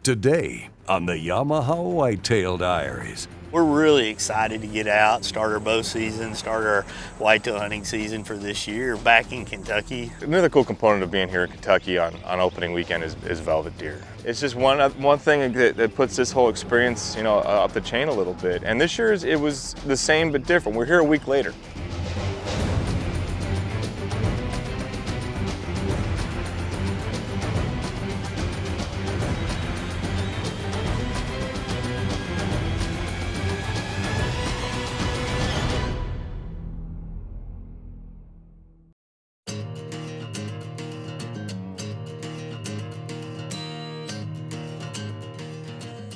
Today on the Yamaha Whitetail Diaries. We're really excited to get out, start our bow season, start our whitetail hunting season for this year back in Kentucky. Another cool component of being here in Kentucky on opening weekend is velvet deer. It's just one thing that puts this whole experience, up the chain a little bit. And this year it was the same but different. We're here a week later.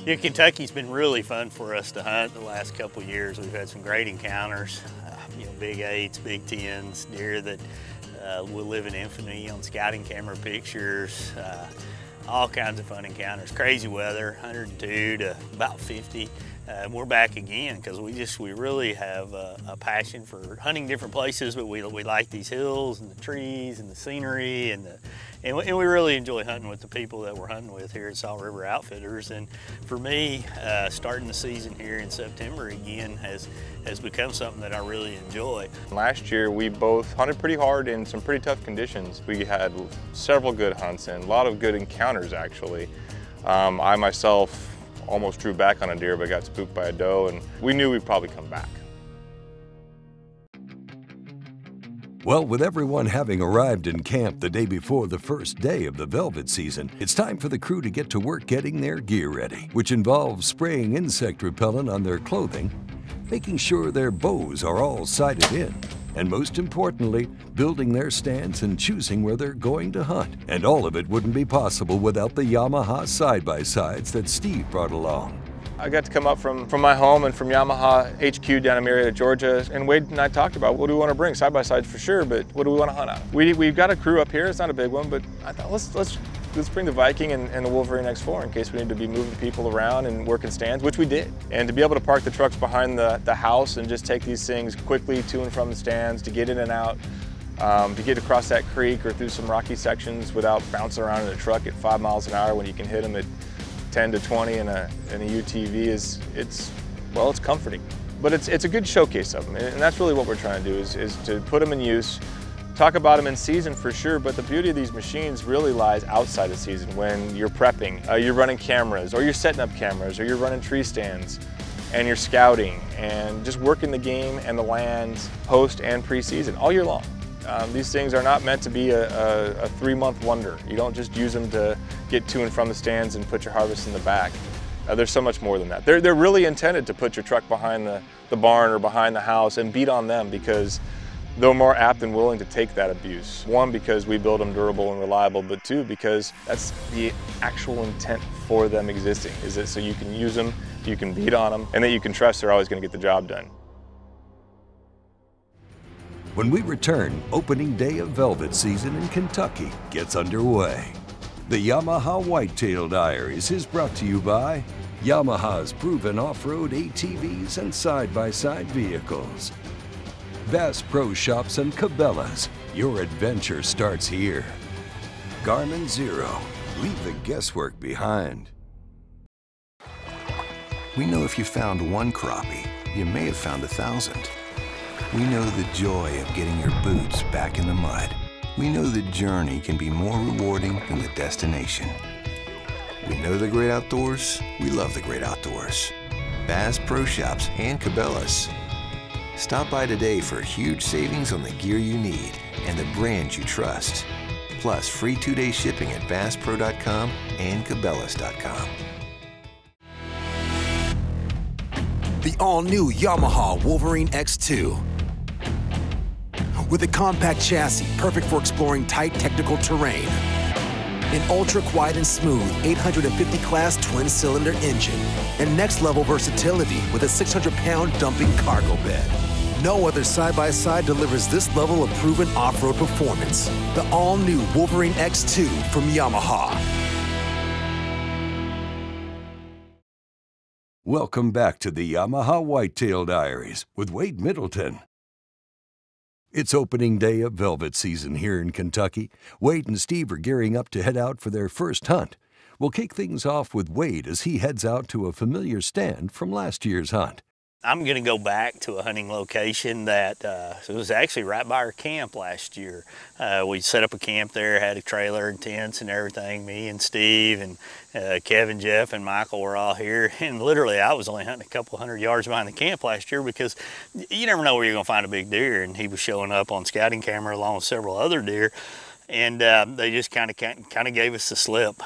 Yeah, Kentucky's been really fun for us to hunt the last couple of years. We've had some great encounters, big 8s, big 10s, deer that will live in infamy on scouting camera pictures, all kinds of fun encounters. Crazy weather, 102 to about 50. We're back again because we really have a passion for hunting different places, but we like these hills and the trees and the scenery and we really enjoy hunting with the people that we're hunting with here at Salt River Outfitters. And for me, starting the season here in September again has become something that I really enjoy. Last year, we both hunted pretty hard in some pretty tough conditions. We had several good hunts and a lot of good encounters, actually. I myself almost drew back on a deer, but got spooked by a doe, and we knew we'd probably come back. Well, with everyone having arrived in camp the day before the first day of the velvet season, it's time for the crew to get to work getting their gear ready, which involves spraying insect repellent on their clothing, making sure their bows are all sighted in, and most importantly, building their stands and choosing where they're going to hunt. And all of it wouldn't be possible without the Yamaha side-by-sides that Steve brought along. I got to come up from my home and from Yamaha HQ down in Marietta, Georgia, and Wade and I talked about what do we want to bring, side-by-sides for sure, but what do we want to hunt out? We've got a crew up here, it's not a big one, but I thought let's bring the Viking and the Wolverine X4 in case we need to be moving people around and working stands, which we did. And to be able to park the trucks behind the house and just take these things quickly to and from the stands, to get in and out, to get across that creek or through some rocky sections without bouncing around in a truck at 5 miles an hour when you can hit them at 10 to 20 in a UTV it's comforting. But it's a good showcase of them, and that's really what we're trying to do is to put them in use, talk about them in season for sure, but the beauty of these machines really lies outside of season when you're prepping, you're running cameras, or you're setting up cameras, or you're running tree stands, and you're scouting, and just working the game and the land post and pre-season all year long. These things are not meant to be a 3-month wonder. You don't just use them to get to and from the stands and put your harvest in the back. There's so much more than that. They're really intended to put your truck behind the barn or behind the house and beat on them because they're more apt and willing to take that abuse. One, because we build them durable and reliable, but two, because that's the actual intent for them existing, is that so you can use them, you can beat on them, and that you can trust they're always going to get the job done. When we return, opening day of velvet season in Kentucky gets underway. The Yamaha Whitetail Diaries is brought to you by Yamaha's proven off-road ATVs and side-by-side vehicles. Bass Pro Shops and Cabela's, your adventure starts here. Garmin Zero, leave the guesswork behind. We know if you found one crappie, you may have found 1,000. We know the joy of getting your boots back in the mud. We know the journey can be more rewarding than the destination. We know the great outdoors. We love the great outdoors. Bass Pro Shops and Cabela's. Stop by today for huge savings on the gear you need and the brands you trust. Plus free 2-day shipping at basspro.com and cabela's.com. The all-new Yamaha Wolverine X2. With a compact chassis perfect for exploring tight technical terrain. An ultra-quiet and smooth 850 class twin-cylinder engine. And next-level versatility with a 600-pound dumping cargo bed. No other side-by-side delivers this level of proven off-road performance. The all-new Wolverine X2 from Yamaha. Welcome back to the Yamaha Whitetail Diaries with Wade Middleton. It's opening day of velvet season here in Kentucky. Wade and Steve are gearing up to head out for their first hunt. We'll kick things off with Wade as he heads out to a familiar stand from last year's hunt. I'm going to go back to a hunting location that it was actually right by our camp last year. We set up a camp there, had a trailer and tents and everything. Me and Steve and Kevin, Jeff, and Michael were all here. And literally, I was only hunting a couple hundred yards behind the camp last year because you never know where you're going to find a big deer. And he was showing up on scouting camera along with several other deer. And they just kind of gave us the slip.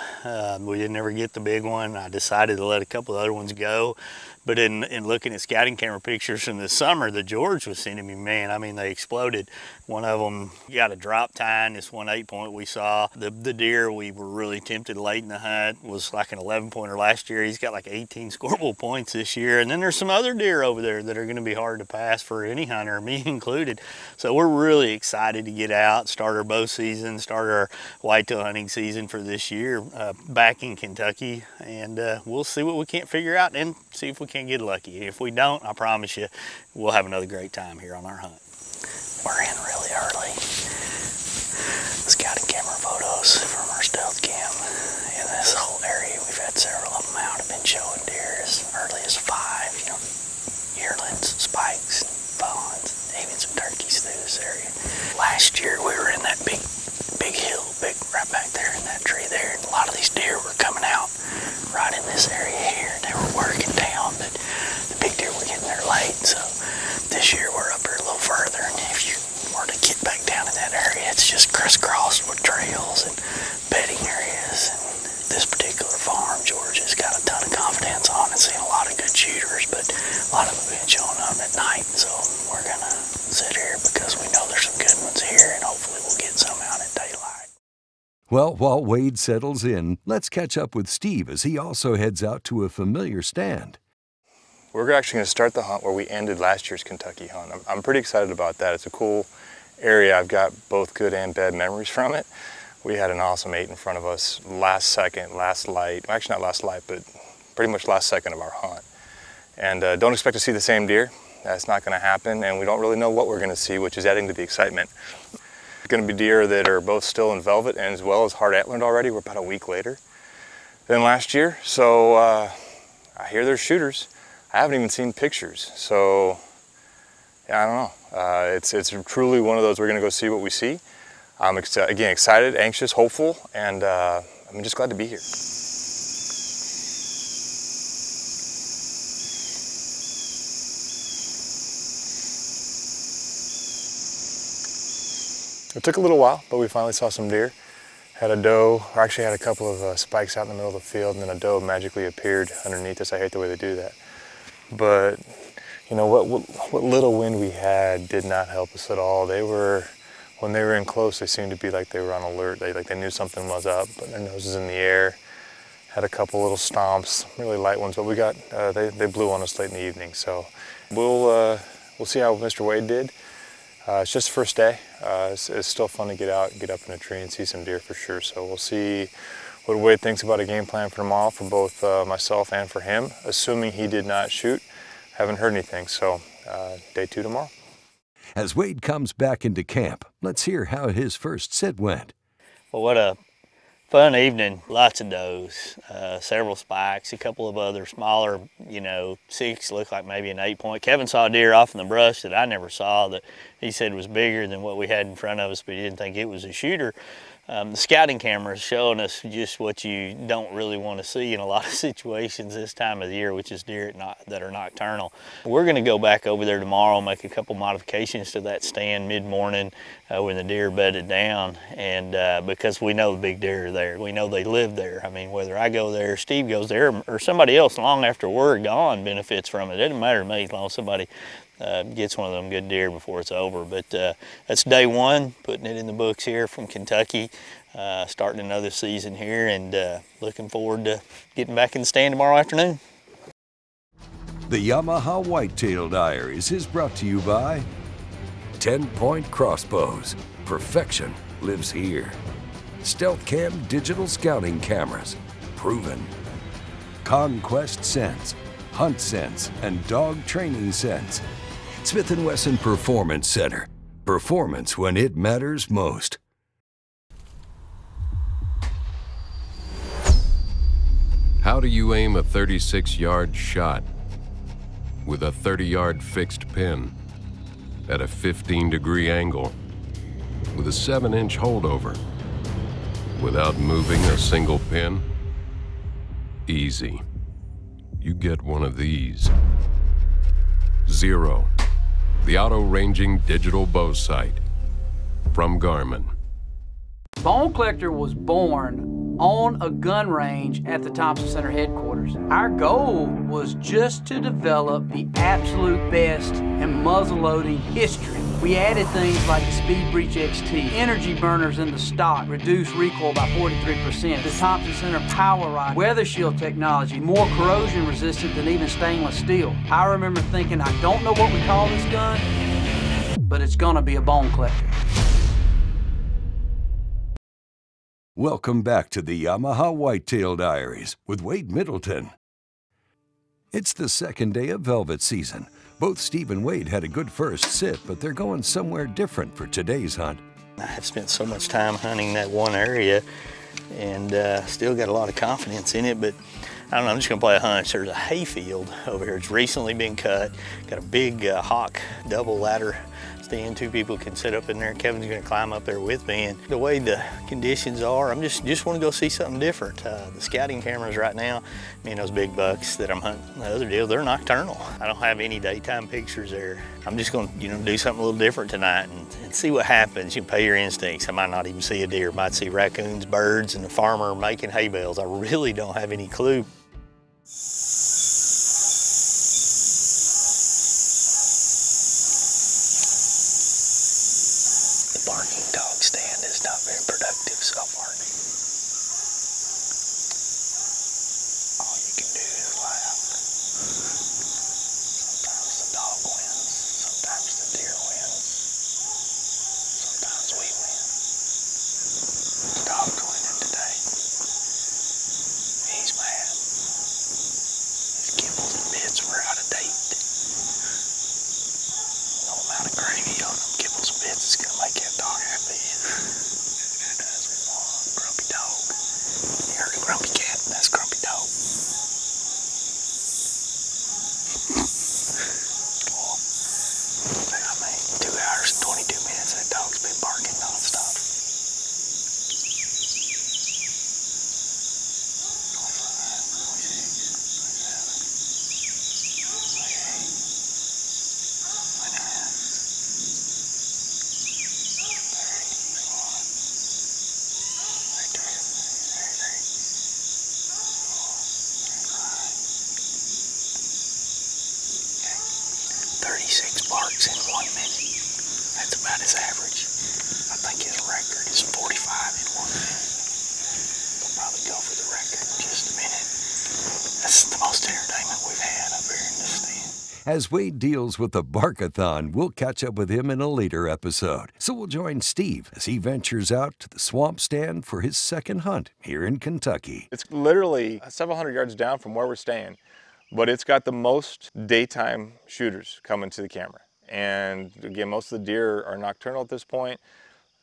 We didn't ever get the big one. I decided to let a couple of other ones go. But in looking at scouting camera pictures from this summer that George was sending me, man, I mean, they exploded. One of them got a drop tine, this 1/8 point we saw. The deer we were really tempted late in the hunt was like an 11-pointer last year. He's got like 18 scoreable points this year. And then there's some other deer over there that are going to be hard to pass for any hunter, me included. So we're really excited to get out, start our bow season, start our whitetail hunting season for this year back in Kentucky. And we'll see what we can't figure out and see if we can get lucky. If we don't, I promise you, we'll have another great time here on our hunt. We're in really early. Scouting camera photos from our stealth cam. In this whole area, we've had several of them out, have been showing deer as early as 5, you know, yearlings, spikes, fawns, even some turkeys through this area. Last year, we were in that big hill, right back there in that tree there, and a lot of these deer were coming out right in this area here. They were working down, but the big deer were getting there late. So this year we're up here a little further, and if you were to get back down in that area, it's just crisscrossed with trails and bedding areas. And this particular farm, George has got a ton of confidence on and seen a lot of good shooters, but a lot of them have been showing up at night. So we're gonna sit here because we know there's some good ones here, and hopefully we'll get some out at daylight. Well, while Wade settles in, let's catch up with Steve as he also heads out to a familiar stand. We're actually going to start the hunt where we ended last year's Kentucky hunt. I'm pretty excited about that. It's a cool area. I've got both good and bad memories from it. We had an awesome 8 in front of us last second, last light. Actually not last light, but pretty much last second of our hunt. And don't expect to see the same deer. That's not going to happen, and we don't really know what we're going to see, which is adding to the excitement. Going to be deer that are both still in velvet and as well as hard antlered already. We're about a week later than last year, so I hear there's shooters. I haven't even seen pictures, so yeah, I don't know. It's truly one of those we're going to go see what we see. I'm again excited, anxious, hopeful, and I'm just glad to be here. It took a little while, but we finally saw some deer. Had a doe, or actually had a couple of spikes out in the middle of the field, and then a doe magically appeared underneath us. I hate the way they do that. But, you know, what little wind we had did not help us at all. When they were in close, they seemed to be like they were on alert. They knew something was up, but their noses in the air. Had a couple little stomps, really light ones, but we got, they blew on us late in the evening. So we'll see how Mr. Wade did. It's just the first day. It's still fun to get out, get up in a tree and see some deer for sure. So we'll see what Wade thinks about a game plan for tomorrow for both myself and for him, assuming he did not shoot. Haven't heard anything, so day 2 tomorrow. As Wade comes back into camp, let's hear how his first sit went. Well, what a fun evening. Lots of does, several spikes, a couple of other smaller, you know, 6, looked like maybe an 8 point. Kevin saw a deer off in the brush that I never saw that he said was bigger than what we had in front of us, but he didn't think it was a shooter. The scouting camera is showing us just what you don't really want to see in a lot of situations this time of the year, which is deer that are nocturnal. We're going to go back over there tomorrow, make a couple modifications to that stand mid-morning when the deer bedded down, and because we know the big deer are there. We know they live there. I mean, whether I go there, Steve goes there, or somebody else long after we're gone benefits from it. It doesn't matter to me as long as somebody gets one of them good deer before it's over. But that's day 1, putting it in the books here from Kentucky, starting another season here, and looking forward to getting back in the stand tomorrow afternoon. The Yamaha Whitetail Diaries is brought to you by 10-point crossbows. Perfection lives here. Stealth Cam digital scouting cameras. Proven. Conquest scents, hunt scents, and dog training scents. Smith & Wesson Performance Center. Performance when it matters most. How do you aim a 36-yard shot with a 30-yard fixed pin at a 15-degree angle with a 7-inch holdover without moving a single pin? Easy. You get one of these. Zero, the auto-ranging digital bow sight from Garmin. Bone Collector was born on a gun range at the Thompson Center headquarters. Our goal was just to develop the absolute best in muzzleloading history. We added things like the Speed Breach XT, energy burners in the stock, reduced recoil by 43%, the Thompson Center Power Rod, weather shield technology, more corrosion resistant than even stainless steel. I remember thinking, I don't know what we call this gun, but it's gonna be a Bone Collector. Welcome back to the Yamaha Whitetail Diaries with Wade Middleton. It's the second day of velvet season. Both Steve and Wade had a good first sit, but they're going somewhere different for today's hunt. I've spent so much time hunting that one area and still got a lot of confidence in it, but I don't know, I'm just gonna play a hunch. There's a hay field over here. It's recently been cut. Got a big hawk double ladder stand. 2 people can sit up in there. Kevin's gonna climb up there with me. And the way the conditions are, I'm just wanna go see something different. The scouting cameras right now, me and those big bucks that I'm hunting the other deal, they're nocturnal. I don't have any daytime pictures there. I'm just gonna, do something a little different tonight and see what happens. You can pay your instincts. I might not even see a deer. Might see raccoons, birds, and the farmer making hay bales. I really don't have any clue. Barking dog stand is not very productive so far. All you can do is laugh. Sometimes the dog wins, sometimes the deer wins, sometimes we win. The dog's winning today. He's mad. His kibbles and bits were out of date. No amount of gravy on them kibbles and bits is gonna make that dog happy. That's one grumpy dog. You heard a grumpy cat, that's grumpy dog. Well, I mean, 2 hours and 22 minutes, that dog's been barking nonstop. Barks in 1 minute. That's about his average. I think his record is 45 in 1 minute. We'll probably go for the record in just a minute. That's the most entertainment we've had up here in this stand. As Wade deals with the barkathon, we'll catch up with him in a later episode. So we'll join Steve as he ventures out to the swamp stand for his second hunt here in Kentucky. It's literally several hundred yards down from where we're staying, but it's got the most daytime shooters coming to the camera. And again, most of the deer are nocturnal at this point.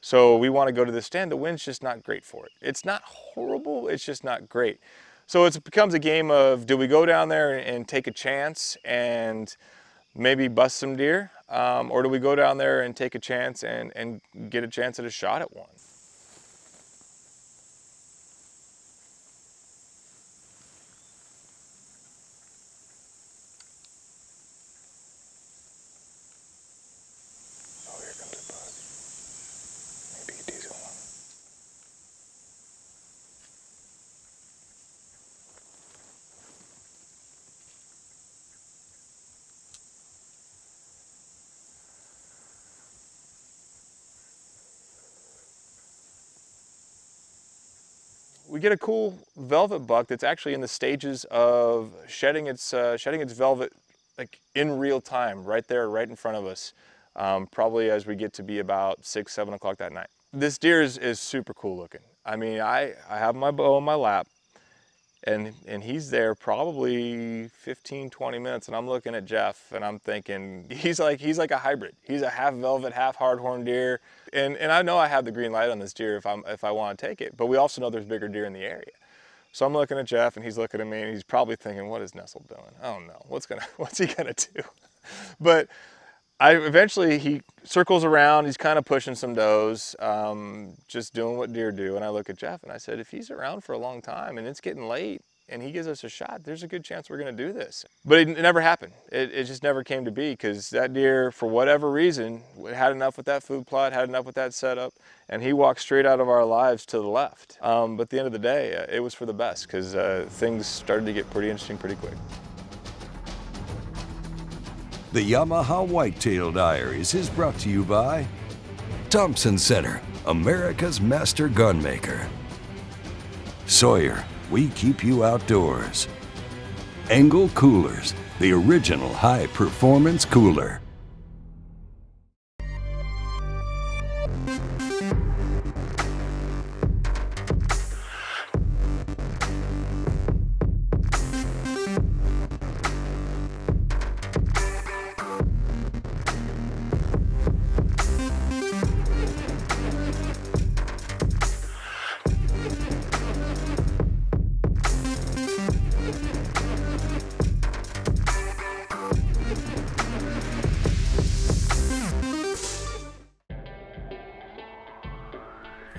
So we want to go to this stand. The wind's just not great for it. It's not horrible, it's just not great. So it becomes a game of, do we go down there and take a chance and maybe bust some deer? Or do we go down there and take a chance and get a chance at a shot at one? We get a cool velvet buck that's actually in the stages of shedding its velvet, like in real time, right there, right in front of us. Probably as we get to be about 6, 7 o'clock that night. This deer is super cool looking. I mean, I have my bow in my lap, and he's there probably 15, 20 minutes, and I'm looking at Jeff, and I'm thinking, he's like a hybrid. He's a half velvet, half hardhorn deer. And I know I have the green light on this deer if I want to take it, but we also know there's bigger deer in the area. So I'm looking at Jeff and he's looking at me and he's probably thinking, what is Nessl doing? Oh no, what's he gonna do? But eventually he circles around, he's kind of pushing some does, just doing what deer do. And I look at Jeff and I said, if he's around for a long time and it's getting late and he gives us a shot, there's a good chance we're gonna do this. But it never happened. It just never came to be, because that deer, for whatever reason, had enough with that food plot, had enough with that setup, and he walked straight out of our lives to the left. But at the end of the day, it was for the best, because things started to get pretty interesting pretty quick. The Yamaha Whitetail Diaries is brought to you by Thompson Center, America's master gunmaker. Sawyer, we keep you outdoors. ENGEL Coolers, the original high-performance cooler.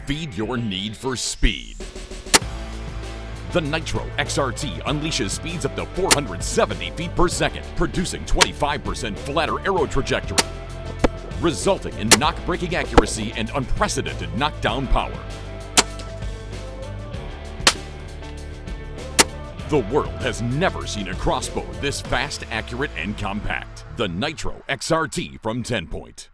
Feed your need for speed. The Nitro XRT unleashes speeds up to 470 feet per second, producing 25% flatter arrow trajectory, resulting in knock-breaking accuracy and unprecedented knockdown power. The world has never seen a crossbow this fast, accurate, and compact. The Nitro XRT from 10-Point.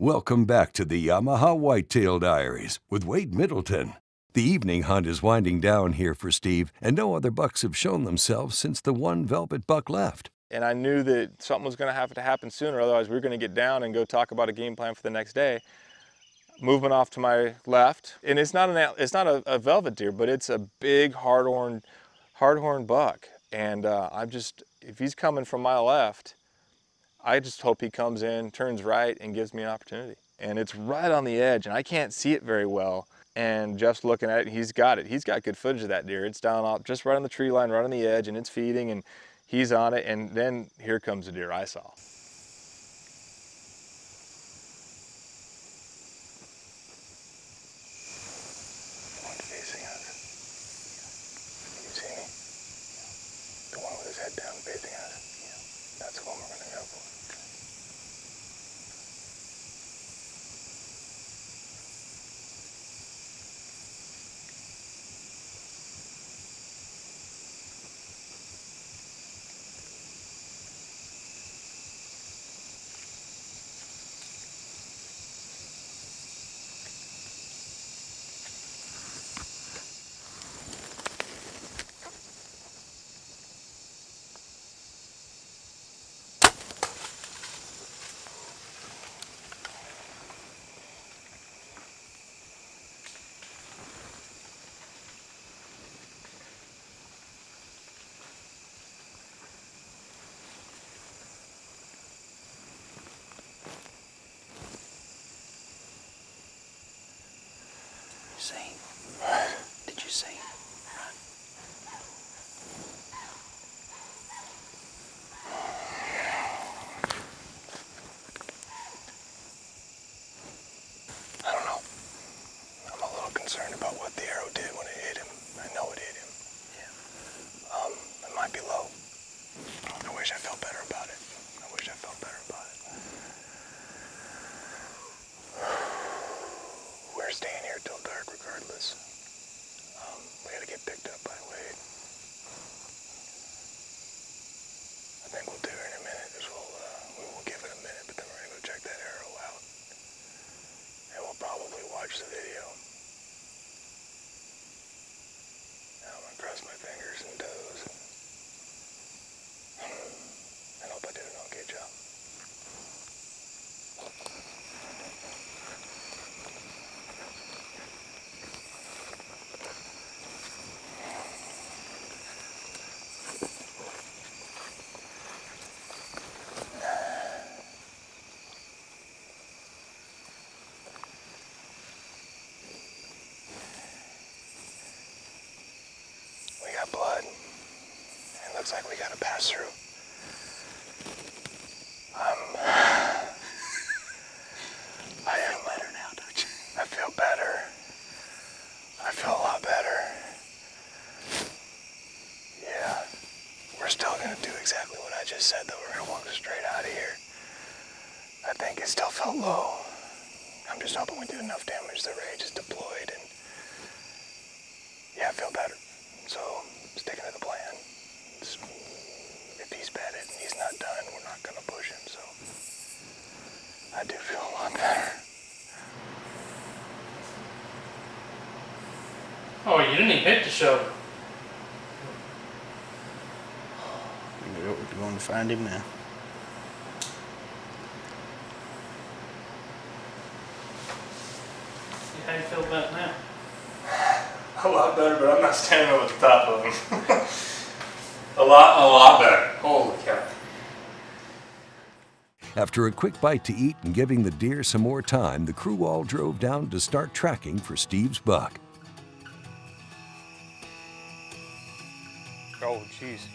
Welcome back to the Yamaha Whitetail Diaries with Wade Middleton. The evening hunt is winding down here for Steve, and no other bucks have shown themselves since the one velvet buck left. And I knew that something was going to have to happen sooner, otherwise we were going to get down and go talk about a game plan for the next day. Moving off to my left, and it's not a velvet deer, but it's a big hard-horn buck. And if he's coming from my left, I just hope he comes in, turns right, and gives me an opportunity. And it's right on the edge, and I can't see it very well. And Jeff's looking at it, and he's got it. He's got good footage of that deer. It's down off, just right on the tree line, right on the edge, and it's feeding, and he's on it. And then here comes the deer I saw. Facing us. Can you see me? The one with his head down facing us. Yeah. That's the one we're going to go for. looks like we gotta pass through. I am better now, don't you? I feel better. I feel a lot better. Yeah. We're still gonna do exactly what I just said, though. We're gonna walk straight out of here. I think it still felt low. I'm just hoping we do enough damage. The rage is deployed, and yeah, I feel better. So, sticking to the plan. If he's bedded and he's not done, we're not gonna push him, so I do feel a lot better. Oh, you didn't even hit the shoulder. We're going to find him now. How you feel about it now? A lot better, but I'm not standing over the top of him. a lot better. Holy cow. After a quick bite to eat and giving the deer some more time, the crew all drove down to start tracking for Steve's buck. Oh, jeez.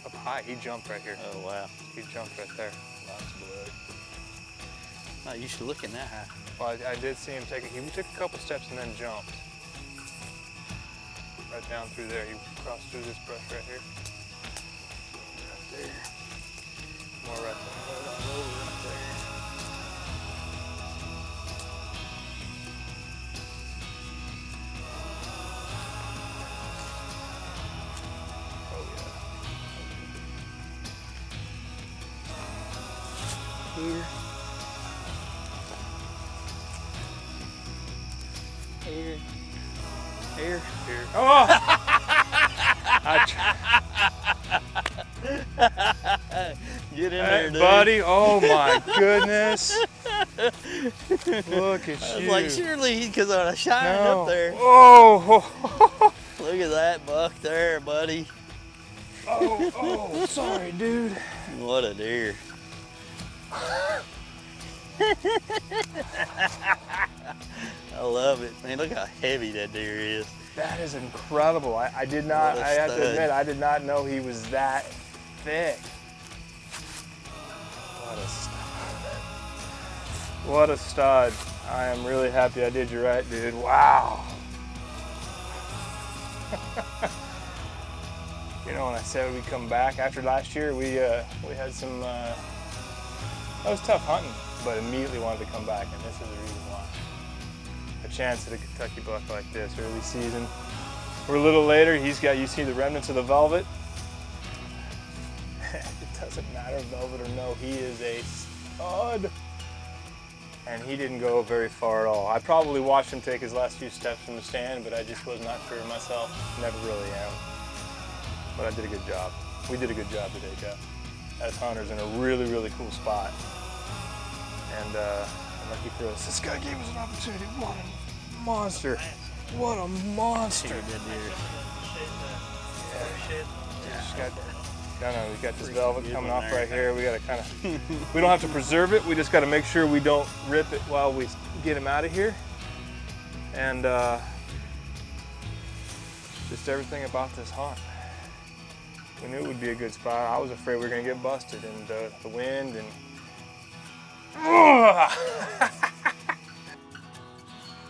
Up high, he jumped right here. Oh, wow. He jumped right there. Lots of blood. Not used to looking that high. Well, I did see him he took a couple steps and then jumped. Right down through there. He crossed through this brush right here. Right there. More right there. All over right there. Here. Here. Here. Here. Oh! Get in there, dude. Buddy, oh my goodness. Look at I was you. like, surely, because I shined up there. Oh! Look at that buck there, buddy. Oh, sorry, dude. What a deer. I love it. Man, look how heavy that deer is. That is incredible. I did not, I have to admit, I did not know he was that thick. What a stud. What a stud. I am really happy I did you right, dude. Wow. You know, when I said we'd come back after last year, we had some, that was tough hunting, but immediately wanted to come back, and this is the reason why. A chance at a Kentucky buck like this, early season. We're a little later, you see the remnants of the velvet. It doesn't matter, velvet or no, he is a stud. And he didn't go very far at all. I probably watched him take his last few steps from the stand, but I just was not sure myself. Never really am. But I did a good job. We did a good job today, Jeff. As hunters in a really, really cool spot. And lucky for us, this guy gave us an opportunity. What a monster. What a monster. We got this velvet coming off right here. We gotta kind of, we don't have to preserve it. We just gotta make sure we don't rip it while we get him out of here. And just everything about this hunt. We knew it would be a good spot. I was afraid we were gonna get busted, and the wind and.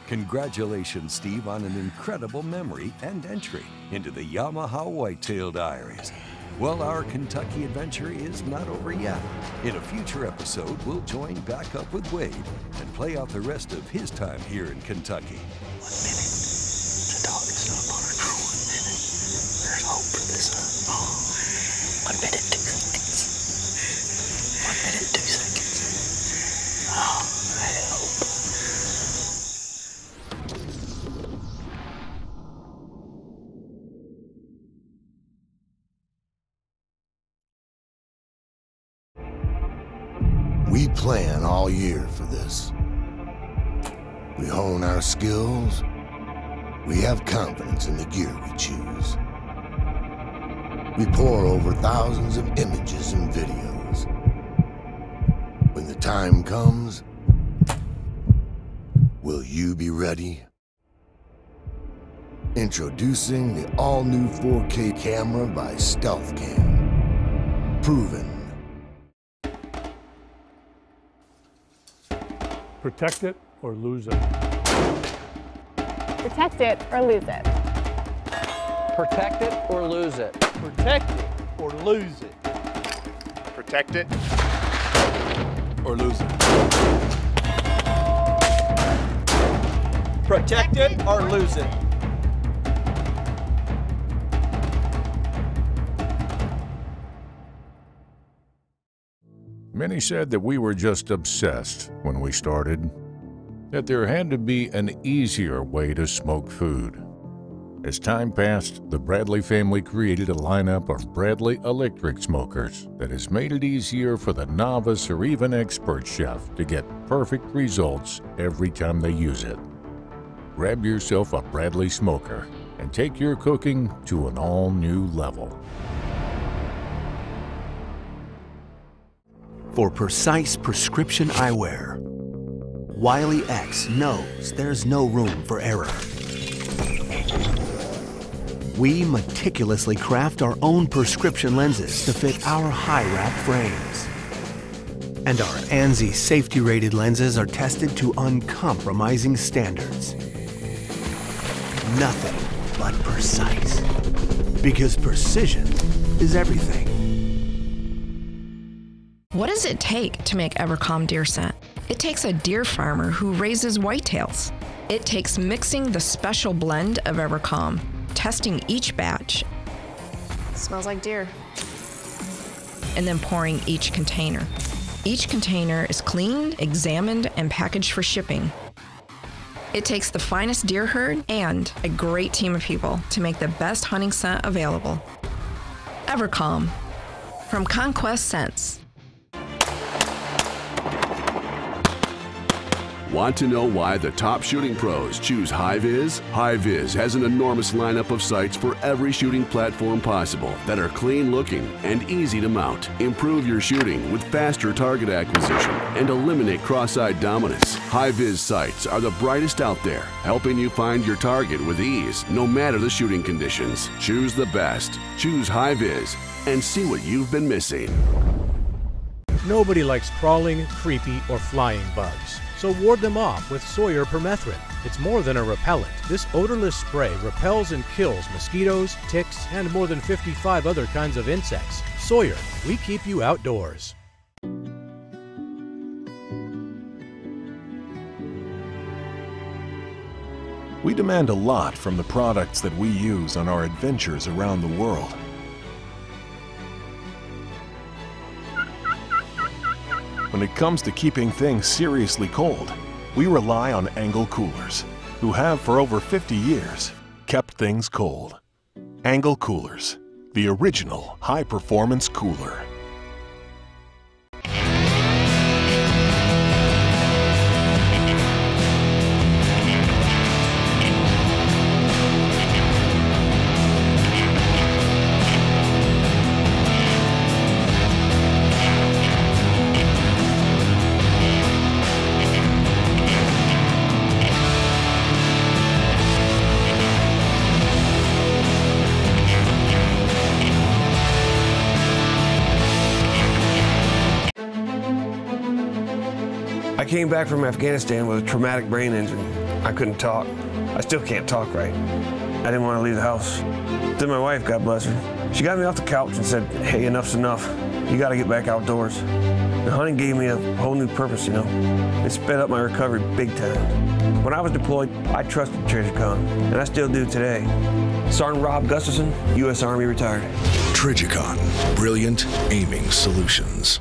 Congratulations, Steve, on an incredible memory and entry into the Yamaha Whitetail Diaries. Well, our Kentucky adventure is not over yet. In a future episode, we'll join back up with Wade and play out the rest of his time here in Kentucky. 1 minute. The dog is not barking for 1 minute. There's hope for this. 1 minute, 2 seconds. 1 minute, 2 seconds. Oh, I hope. We plan all year for this. We hone our skills. We have confidence in the gear we choose. We pour over thousands of images and videos. When the time comes, will you be ready? Introducing the all-new 4K camera by Stealth Cam. Proven. Protect it or lose it. Protect it or lose it. Protect it or lose it. Protect it or lose it. Protect it Or lose it. Protect it or lose it. Many said that we were just obsessed when we started, that there had to be an easier way to smoke food. As time passed, the Bradley family created a lineup of Bradley electric smokers that has made it easier for the novice or even expert chef to get perfect results every time they use it. Grab yourself a Bradley smoker and take your cooking to an all-new level. For precise prescription eyewear, Wiley X knows there's no room for error. We meticulously craft our own prescription lenses to fit our high-wrap frames. And our ANSI safety-rated lenses are tested to uncompromising standards. Nothing but precise. Because precision is everything. What does it take to make EverCalm deer scent? It takes a deer farmer who raises whitetails. It takes mixing the special blend of EverCalm, testing each batch. Smells like deer. And then pouring each container. Each container is cleaned, examined, and packaged for shipping. It takes the finest deer herd and a great team of people to make the best hunting scent available. EverCalm from Conquest Scents. Want to know why the top shooting pros choose High-Vis? High-Vis has an enormous lineup of sights for every shooting platform possible that are clean looking and easy to mount. Improve your shooting with faster target acquisition and eliminate cross-eyed dominance. High-Vis sights are the brightest out there, helping you find your target with ease, no matter the shooting conditions. Choose the best. Choose High-Vis and see what you've been missing. Nobody likes crawling, creepy, or flying bugs. So ward them off with Sawyer permethrin. It's more than a repellent. This odorless spray repels and kills mosquitoes, ticks, and more than 55 other kinds of insects. Sawyer, we keep you outdoors. We demand a lot from the products that we use on our adventures around the world. When it comes to keeping things seriously cold, we rely on ENGEL coolers, who have for over 50 years kept things cold. ENGEL coolers, the original high-performance cooler. I came back from Afghanistan with a traumatic brain injury. I couldn't talk. I still can't talk right. I didn't want to leave the house. Then my wife, God bless her, she got me off the couch and said, hey, enough's enough. You got to get back outdoors. The hunting gave me a whole new purpose, you know. It sped up my recovery big time. When I was deployed, I trusted Trijicon, and I still do today. Sergeant Rob Gustafson, U.S. Army retired. Trijicon, brilliant aiming solutions.